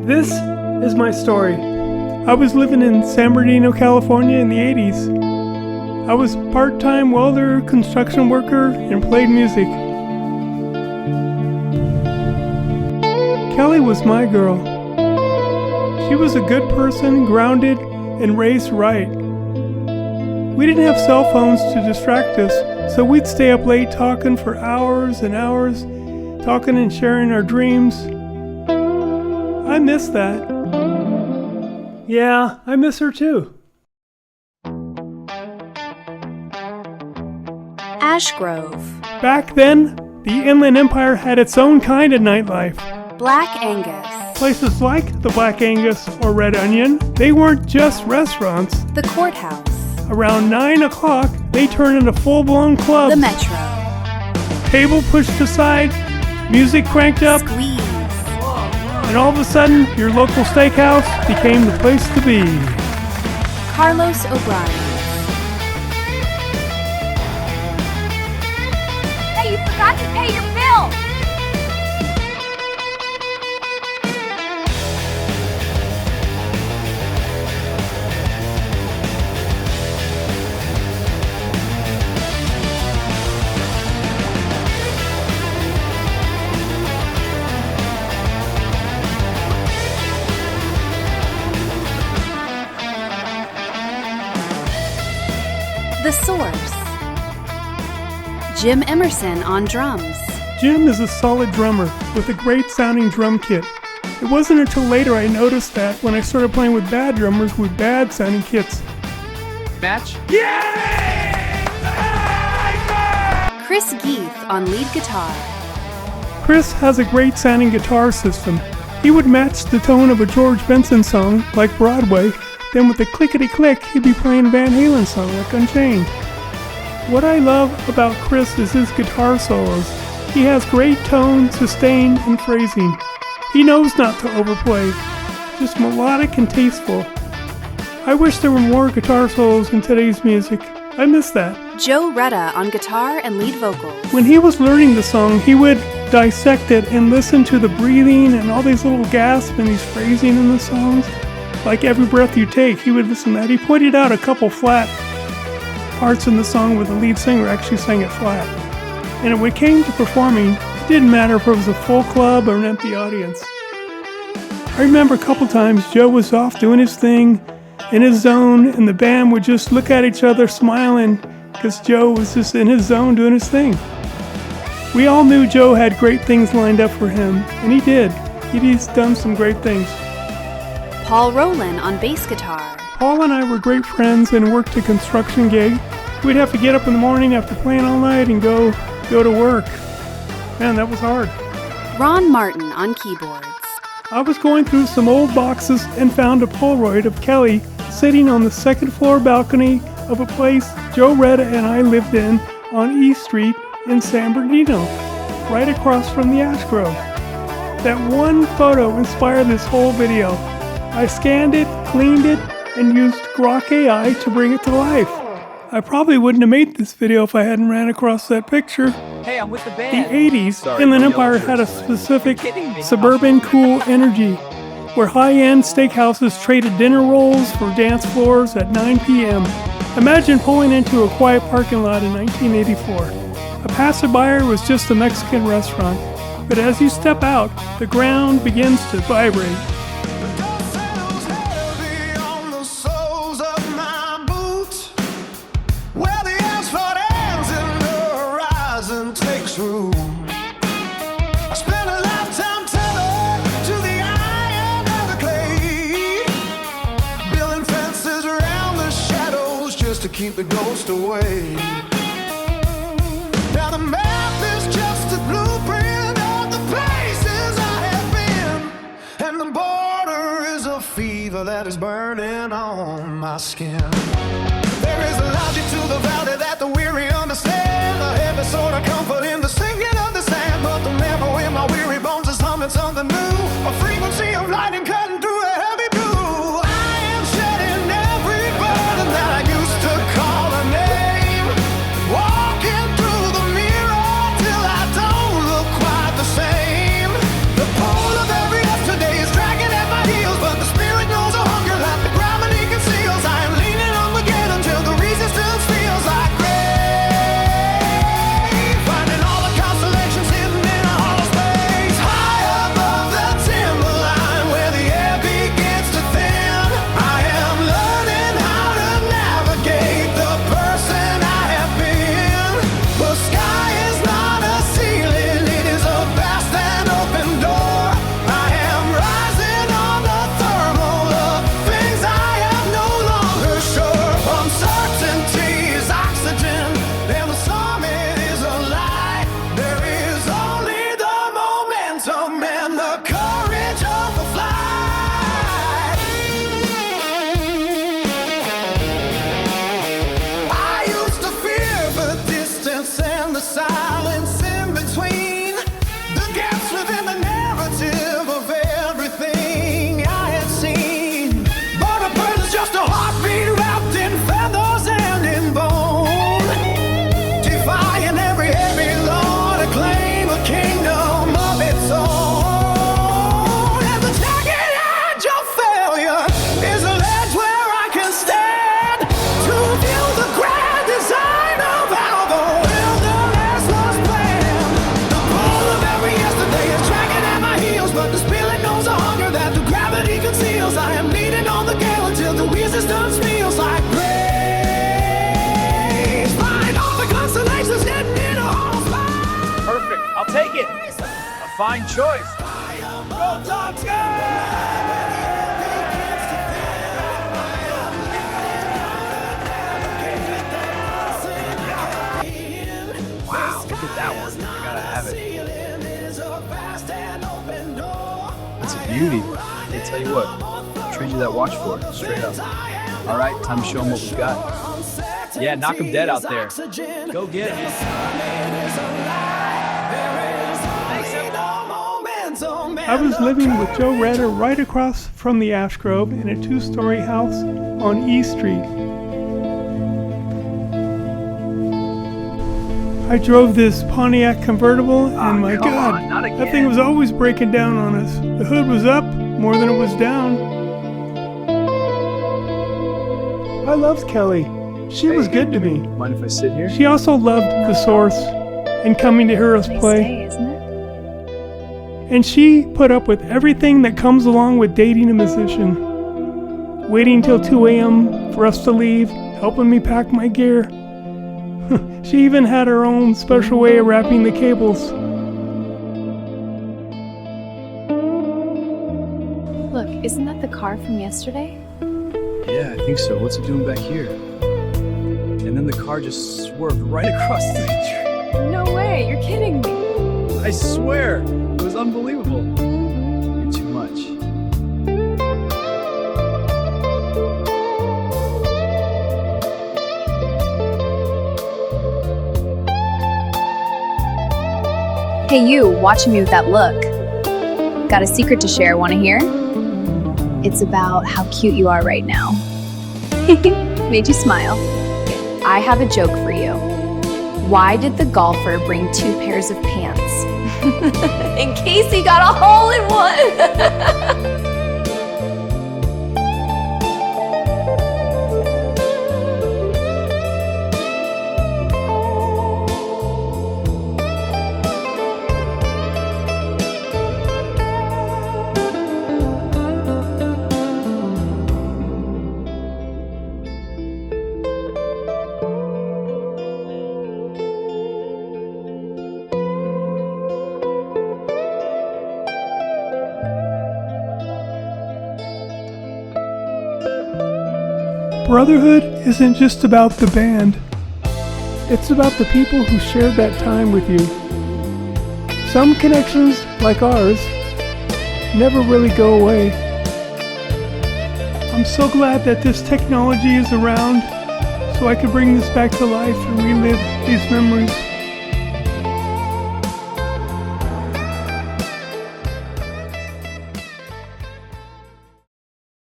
This is my story. I was living in San Bernardino, California in the 80s. I was a part-time welder, construction worker, and played music. Kelly was my girl. She was a good person, grounded, and raised right. We didn't have cell phones to distract us, so we'd stay up late talking for hours and hours, talking and sharing our dreams. I miss that. Yeah, I miss her too. Ashgrove. Back then, the Inland Empire had its own kind of nightlife. Black Angus. Places like the Black Angus or Red Onion, they weren't just restaurants. The Courthouse. Around 9 o'clock, they turned into full-blown clubs. The Metro. Table pushed aside, music cranked up, Squeeze. and all of a sudden, your local steakhouse became the place to be. Carlos O'Brien. Hey, you forgot to pay your bill! The Sorce. Jim Emerson on drums. Jim is a solid drummer with a great sounding drum kit. It wasn't until later I noticed that when I started playing with bad drummers with bad sounding kits. Match? Chris Geith on lead guitar. Chris has a great sounding guitar system. He would match the tone of a George Benson song, like Broadway, then with a clickety-click, he'd be playing Van Halen song, like Unchained. What I love about Chris is his guitar solos. He has great tone, sustain, and phrasing. He knows not to overplay, just melodic and tasteful. I wish there were more guitar solos in today's music. I miss that. Joe Retta on guitar and lead vocals. When he was learning the song, he would dissect it and listen to the breathing and all these little gasps and these phrasing in the songs. Like Every Breath You Take, he would listen to that. He pointed out a couple flat parts in the song where the lead singer actually sang it flat. And when it came to performing, it didn't matter if it was a full club or an empty audience. I remember a couple times Joe was off doing his thing in his zone, and the band would just look at each other smiling because Joe was just in his zone doing his thing. We all knew Joe had great things lined up for him, and he did. He's done some great things. Paul Rowland on bass guitar. Paul and I were great friends and worked a construction gig. We'd have to get up in the morning after playing all night and go to work. Man, that was hard. Ron Martin on keyboards. I was going through some old boxes and found a Polaroid of Kelly sitting on the second floor balcony of a place Joe Retta and I lived in on East Street in San Bernardino, right across from the Ashgrove. That one photo inspired this whole video. I scanned it, cleaned it, and used Grok AI to bring it to life. I probably wouldn't have made this video if I hadn't ran across that picture. Hey, I'm with the band. The 80s, Inland Empire had a specific suburban cool energy, where high-end steakhouses traded dinner rolls for dance floors at 9 p.m. Imagine pulling into a quiet parking lot in 1984. A passerby was just a Mexican restaurant, but as you step out, the ground begins to vibrate. To keep the ghost away. Now the map is just a blueprint of the places I have been, and the border is a fever that is burning on my skin. There is a logic to the valley that the weary understand, a heavy sort of comfort in the sinking of the sand, but the memory in my weary bones is humming something new, a frequency of lightning cutting through a heavy blue. I am shedding every burden that I used to call a name, walking through the mirror till I don't look quite the same. The pull of every yesterday is dragging at my Fine choice. Go, Dogs! Wow, look at that one. I gotta have it. That's a beauty. Hey, tell you what, I'll trade you that watch for it, straight up. All right, time to show them what we've got. Yeah, knock them dead out there. Go get it. I was living with Joe Redder right across from the Ashgrove in a 2-story house on E Street. I drove this Pontiac convertible, and my God, that thing was always breaking down on us. The hood was up more than it was down. I loved Kelly. She was good to me. Mind if I sit here? She also loved the Sorce and coming to hear us play. Isn't it? And she put up with everything that comes along with dating a musician. Waiting till 2 a.m. for us to leave, helping me pack my gear. She even had her own special way of wrapping the cables. Look, isn't that the car from yesterday? Yeah, I think so. What's it doing back here? And then the car just swerved right across the street. No way, you're kidding me. I swear, it was unbelievable. You're too much. Hey you, watching me with that look. Got a secret to share, wanna hear? It's about how cute you are right now. Made you smile. I have a joke for you. Why did the golfer bring 2 pairs of pants? In case he got a hole in one! Brotherhood isn't just about the band. It's about the people who shared that time with you. Some connections, like ours, never really go away. I'm so glad that this technology is around so I can bring this back to life and relive these memories.